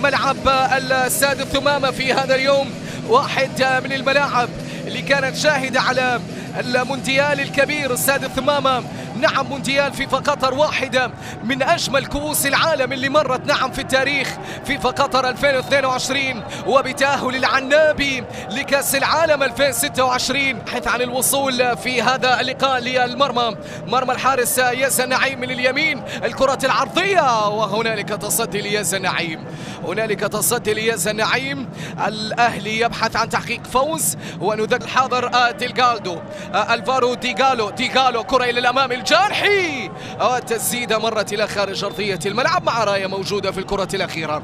ملعب السادة ثمامة في هذا اليوم، واحد من الملاعب اللي كانت شاهدة على المونديال الكبير. السادة ثمامة نعم مونديال فيفا قطر، واحدة من أجمل كؤوس العالم اللي مرت نعم في التاريخ. فيفا قطر 2022 وبتأهل العنابي لكأس العالم 2026. بحث عن الوصول في هذا اللقاء للمرمى، مرمى الحارس ياسر نعيم من اليمين، الكرة العرضية وهنالك تصدي لياسر نعيم، هنالك تصدي لياسر نعيم. الأهلي يبحث عن تحقيق فوز، ونذكر الحاضر ديلغالدو الفارو ديغالو كرة إلى الأمام الجارحي، التسديدة مرت إلى خارج أرضية الملعب مع راية موجودة في الكرة الأخيرة.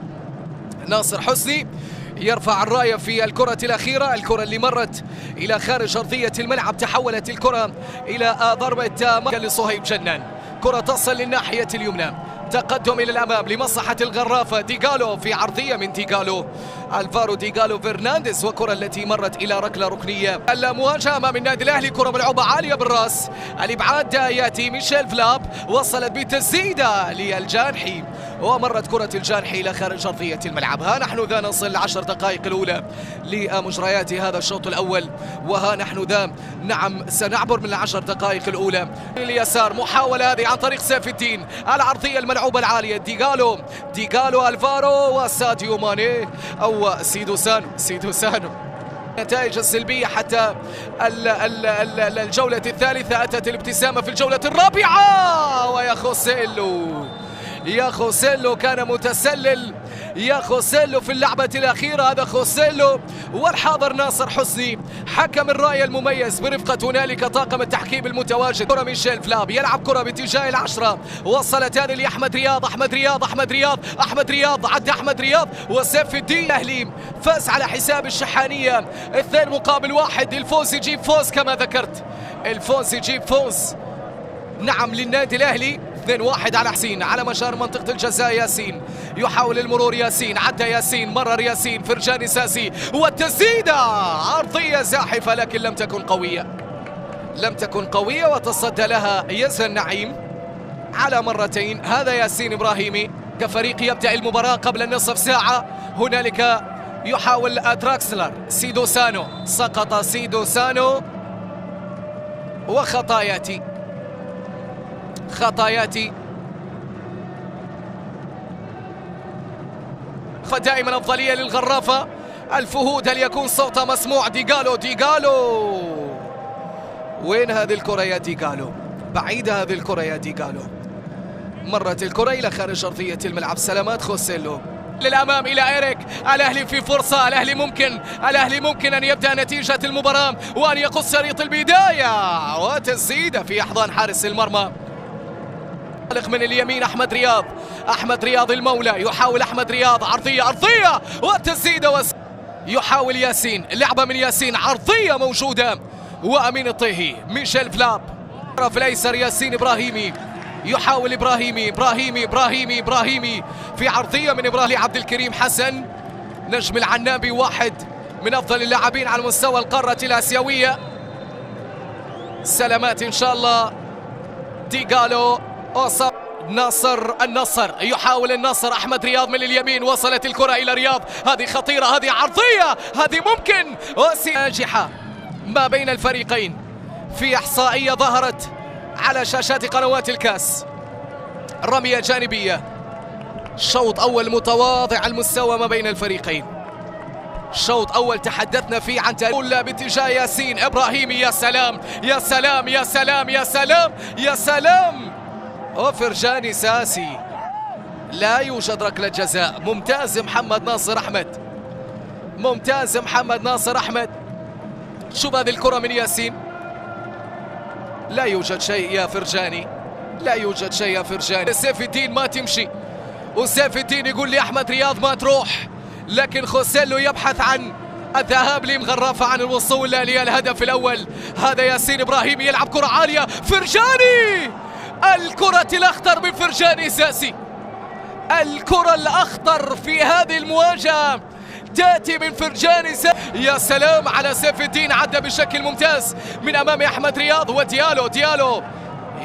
ناصر حسني يرفع الراية في الكرة الأخيرة، الكرة اللي مرت إلى خارج أرضية الملعب، تحولت الكرة إلى ضربة لصهيب جنان، كرة تصل للناحية اليمنى، تقدم إلى الأمام لمصلحة الغرافة، ديغالو في عرضية من ديغالو الفارو ديغالو فرنانديز، وكرة التي مرت إلى ركلة ركنية. المواجهة أمام النادي الأهلي، كرة ملعوبة عالية بالراس، الإبعاد يأتي ميشيل فلاب، وصلت بتسديدة للجانحي ومرت كرة الجانحي إلى خارج أرضية الملعب. ها نحن ذا نصل ل10 دقائق الأولى لمجريات هذا الشوط الأول، وها نحن ذا نعم سنعبر من ال10 دقائق الأولى. اليسار محاولة هذه عن طريق سيف الدين، العرضية الملعوبة العالية، ديغالو الفارو وساديو ماني أو سيدو سانو. النتائج السلبية حتى الجولة الثالثة، أتت الابتسامة في الجولة الرابعة، ويا خوسيلو كان متسلل، يا خوسيلو في اللعبة الأخيرة، هذا خوسيلو والحاضر ناصر حسني حكم الراية المميز برفقة هنالك طاقم التحكيم المتواجد. كرة ميشيل فلاب يلعب كرة باتجاه العشرة، وصلت هذه لأحمد رياض، أحمد رياض عد أحمد رياض وسيف الدين. الأهلي فاز على حساب الشحانية 2-1، الفوز يجيب فوز كما ذكرت، الفوز يجيب فوز نعم للنادي الأهلي. 2-1 على حسين على مشار منطقة الجزاء، ياسين يحاول المرور، ياسين عدى، ياسين مرر، ياسين فرجاني ساسي، والتسديدة عرضية زاحفة لكن لم تكن قوية وتصدى لها ياسر نعيم على مرتين. هذا ياسين إبراهيمي كفريق يبدأ المباراة قبل النصف ساعة. هنالك يحاول دراكسلر، سيدو سانو سقط، سيدو سانو وخطاياتي فدائما أفضلية للغرافة، الفهود هل يكون صوتها مسموع؟ ديغالو وين هذه الكرة يا ديغالو؟ بعيدة هذه الكرة يا ديغالو، مرت الكرة إلى خارج أرضية الملعب. سلامات خوسيلو للأمام إلى إيريك، الأهلي في فرصة، الأهلي ممكن أن يبدأ نتيجة المباراة وأن يقص شريط البداية، وتسديدة في أحضان حارس المرمى من اليمين. أحمد رياض المولى يحاول، أحمد رياض عرضية والتسديدة، يحاول ياسين، لعبة من ياسين، عرضية موجودة، وأمين الطيهي، ميشيل فلاب الطرف الأيسر، ياسين إبراهيمي يحاول، إبراهيمي في عرضية من إبراهيم عبد الكريم حسن، نجم العنابي، واحد من أفضل اللاعبين على مستوى القارة الآسيوية. سلامات إن شاء الله. ديغالو النصر يحاول النصر، أحمد رياض من اليمين، وصلت الكرة إلى رياض، هذه خطيرة، هذه عرضية، هذه ممكن ناجحة ما بين الفريقين في إحصائية ظهرت على شاشات قنوات الكاس. رمية جانبية، شوط أول متواضع المستوى ما بين الفريقين، شوط أول تحدثنا فيه عن تقول باتجاه ياسين إبراهيمي، يا سلام وفرجاني ساسي، لا يوجد ركلة جزاء. ممتاز محمد ناصر أحمد، شوف هذه الكرة من ياسين، لا يوجد شيء يا فرجاني، سيف الدين ما تمشي، وسيف الدين يقول لي أحمد رياض ما تروح، لكن خوسيلو يبحث عن الذهاب لغرافة عن الوصول للهدف الأول. هذا ياسين إبراهيم يلعب كرة عالية، فرجاني، الكرة الأخطر من فرجاني ساسي، الكرة الأخطر في هذه المواجهة تأتي من فرجاني ساسي. يا سلام على سيف الدين، عدى بشكل ممتاز من أمام أحمد رياض، وديالو